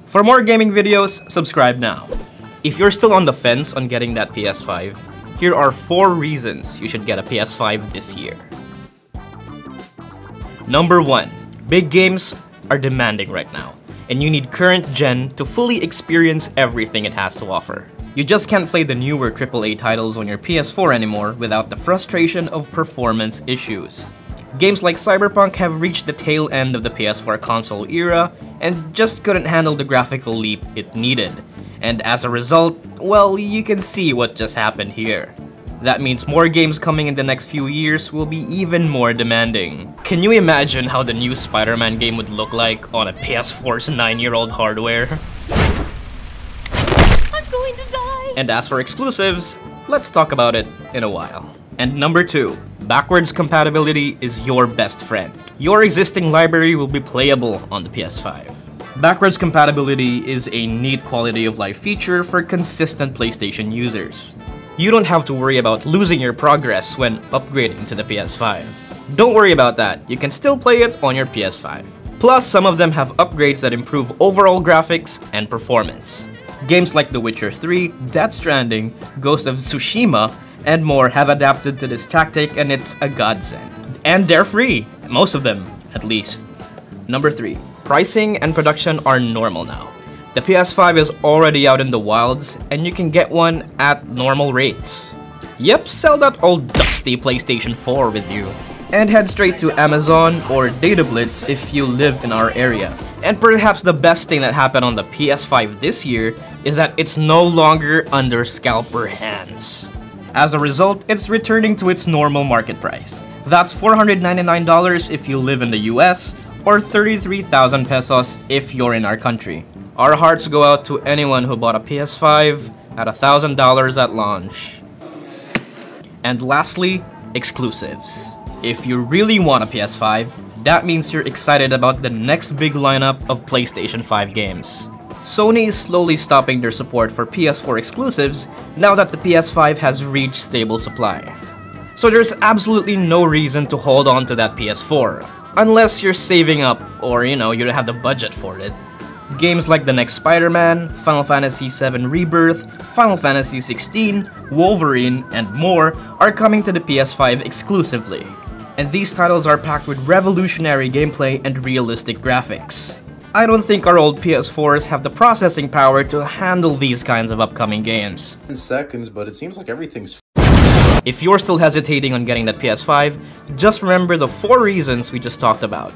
For more gaming videos, subscribe now. If you're still on the fence on getting that PS5, here are 4 reasons you should get a PS5 this year. Number 1. Big games are demanding right now, and you need current gen to fully experience everything it has to offer. You just can't play the newer AAA titles on your PS4 anymore without the frustration of performance issues. Games like Cyberpunk have reached the tail end of the PS4 console era and just couldn't handle the graphical leap it needed. And as a result, well, you can see what just happened here. That means more games coming in the next few years will be even more demanding. Can you imagine how the new Spider-Man game would look like on a PS4's 9-year-old hardware? I'm going to die! And as for exclusives, let's talk about it in a while. And number 2. Backwards compatibility is your best friend. Your existing library will be playable on the PS5. Backwards compatibility is a neat quality of life feature for consistent PlayStation users. You don't have to worry about losing your progress when upgrading to the PS5. Don't worry about that, you can still play it on your PS5. Plus, some of them have upgrades that improve overall graphics and performance. Games like The Witcher 3, Death Stranding, Ghost of Tsushima, and more have adapted to this tactic, and it's a godsend. And they're free, most of them, at least. Number 3. Pricing and production are normal now. The PS5 is already out in the wilds, and you can get one at normal rates. Yep, sell that old dusty PlayStation 4 with you. And head straight to Amazon or DataBlitz if you live in our area. And perhaps the best thing that happened on the PS5 this year is that it's no longer under scalper hands. As a result, it's returning to its normal market price. That's $499 if you live in the US, or 33,000 pesos if you're in our country. Our hearts go out to anyone who bought a PS5 at $1,000 at launch. And lastly, exclusives. If you really want a PS5, that means you're excited about the next big lineup of PlayStation 5 games. Sony is slowly stopping their support for PS4 exclusives now that the PS5 has reached stable supply. So there's absolutely no reason to hold on to that PS4, unless you're saving up or you don't have the budget for it. Games like the next Spider-Man, Final Fantasy VII Rebirth, Final Fantasy XVI, Wolverine, and more are coming to the PS5 exclusively. And these titles are packed with revolutionary gameplay and realistic graphics. I don't think our old PS4s have the processing power to handle these kinds of upcoming games. In seconds, but it seems like everything's If you're still hesitating on getting that PS5, just remember the 4 reasons we just talked about.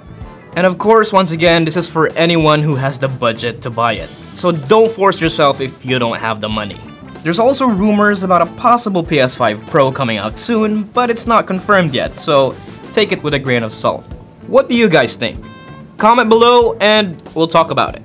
And of course, once again, this is for anyone who has the budget to buy it. So don't force yourself if you don't have the money. There's also rumors about a possible PS5 Pro coming out soon, but it's not confirmed yet, so take it with a grain of salt. What do you guys think? Comment below and we'll talk about it.